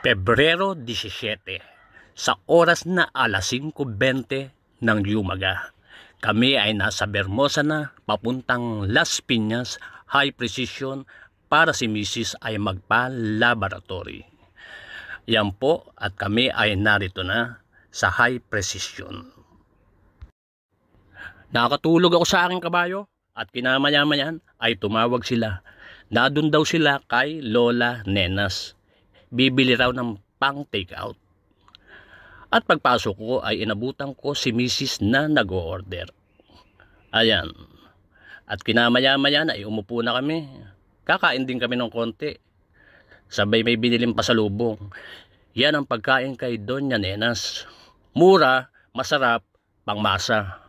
Pebrero 17, sa oras na alas 5:20 ng umaga, kami ay nasa Bermosa na papuntang Las Piñas High Precision para si Mrs. ay magpa-laboratory. Yan po, at kami ay narito na sa High Precision. Nakatulog ako sa aking kabayo at kinamaya-mayan ay tumawag sila. Nadun daw sila kay Lola Nenas. Bibili raw ng pang take out. At pagpasok ko ay inabutan ko si Mrs. na nag-o-order. Ayan. At kinamaya-mayan ay umupo na kami. Kakain din kami ng konti. Sabay may biniling pasalubong. Yan ang pagkain kay Doña Nenas. Mura, masarap, pangmasa.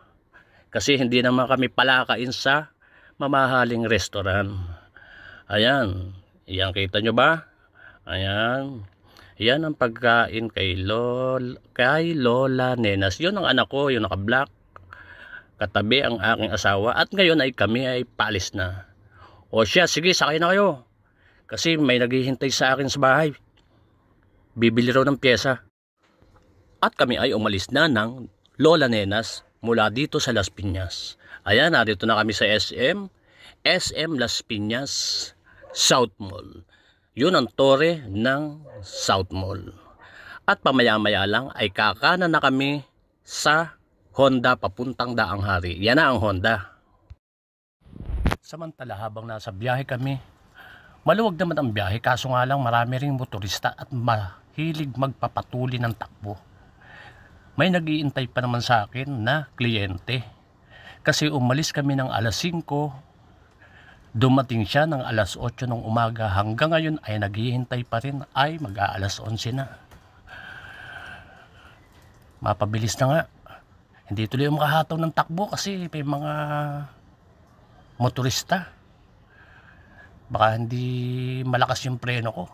Kasi hindi naman kami palakain sa mamahaling restaurant. Ayan. Yan, kita nyo ba? Ayan. Yan ang pagkain kay Lola Nenas. Yun ang anak ko, yung naka-black. Katabi ang aking asawa. At ngayon ay kami ay paalis na. O siya, sige, sakay na kayo. Kasi may naghihintay sa akin sa bahay. Bibili raw ng pyesa. At kami ay umalis na ng Lola Nenas mula dito sa Las Piñas. Ayan, narito na kami sa SM Las Piñas South Mall. Yun ang tore ng South Mall. At pamaya-maya lang ay kakanan na kami sa Honda papuntang Daang Hari. Yan na ang Honda. Samantala habang nasa biyahe kami, maluwag naman ang biyahe, kaso nga lang marami ring motorista at mahilig magpapatuli ng takbo. May nag-iintay pa naman sa akin na kliyente. Kasi umalis kami ng alas 5, dumating siya ng alas 8 ng umaga. Hanggang ngayon ay naghihintay pa rin, ay mag-aalas 11 na. Mapabilis na nga. Hindi tuloy makahataw ng takbo kasi may mga motorista. Baka hindi malakas yung preno ko.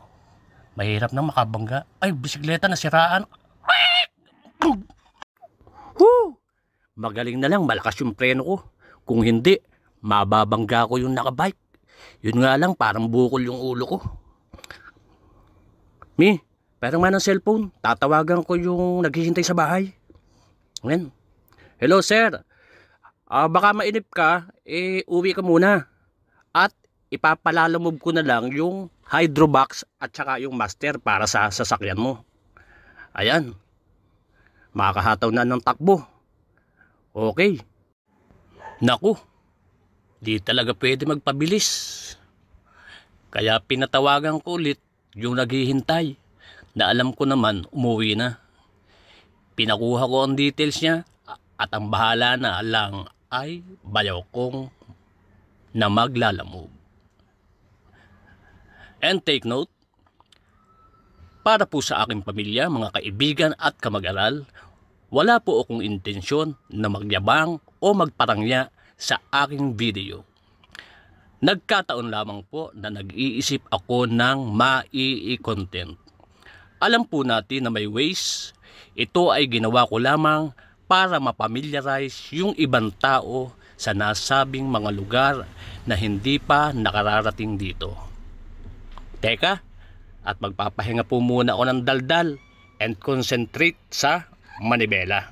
Mahirap na makabangga. Ay, bisikleta nasiraan. Magaling na lang malakas yung preno ko. Kung hindi, mababangga ko yung nakabike. Yun nga lang, parang bukol yung ulo ko. Parang man ang cellphone. Tatawagan ko yung naghihintay sa bahay. Ngayon. Hello sir. Baka mainip ka, uwi ka muna. At ipapalalamove ko na lang yung hydrobox at saka yung master para sa sasakyan mo. Ayan. Makakahataw na ng takbo. Okay. Naku. Di talaga pwede magpabilis. Kaya pinatawagan ko ulit yung naghihintay na alam ko naman umuwi na. Pinakuha ko ang details niya at ang bahala na lang ay bayaw kong na maglalamove. And take note, para po sa aking pamilya, mga kaibigan at kamag-aral, wala po akong intensyon na magyabang o magparangya sa aking video. Nagkataon lamang po na nag-iisip ako ng mai-content. Alam po natin na may ways. Ito ay ginawa ko lamang para mapamilyarize yung ibang tao sa nasabing mga lugar na hindi pa nakararating dito. Teka, at magpapahinga po muna ako ng daldal and concentrate sa manibela.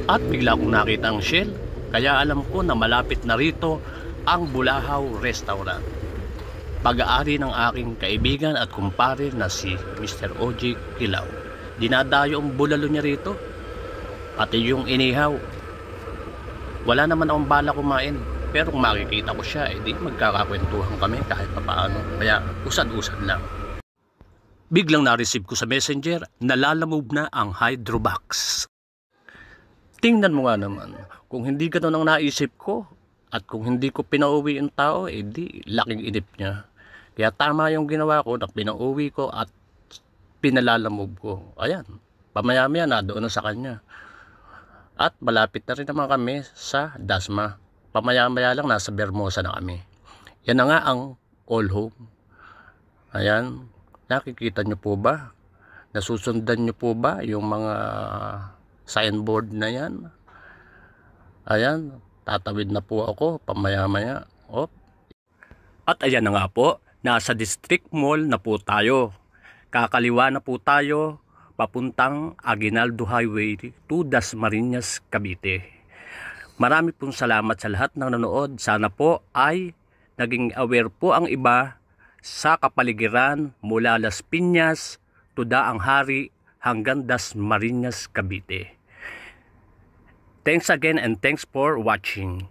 At bigla kong nakita ang Shell, kaya alam ko na malapit na rito ang Bulahaw Restaurant. Pag-aari ng aking kaibigan at kumpare na si Mr. OG Kilaw. Dinadayo ang bulalo niya rito, pati yung inihaw. Wala naman akong bala kumain, pero kung makikita ko siya, di magkakakwentuhan kami kahit papaano. Kaya usad-usad lang. Biglang na-receive ko sa messenger na lalamove na ang hydrobox. Tingnan mo nga naman, kung hindi ganun ang naisip ko at kung hindi ko pinauwi yung tao, di laking inip niya. Kaya tama yung ginawa ko na pinauwi ko at pinalalamove ko. Ayan, pamaya-maya na doon na sa kanya. At malapit na rin naman kami sa Dasma. Pamaya-maya lang nasa Bermosa na kami. Yan na nga ang all home. Ayan, nakikita nyo po ba? Nasusundan nyo po ba yung mga signboard na yan? Ayan, tatawid na po ako pamaya-maya. Oh. At ayan na nga po, nasa District Mall na po tayo. Kakaliwa na po tayo papuntang Aguinaldo Highway to Dasmariñas, Cavite. Marami pong salamat sa lahat ng nanood. Sana po ay naging aware po ang iba sa kapaligiran mula Las Piñas to Daang Hari hanggang Dasmariñas, Cavite. Thanks again and thanks for watching.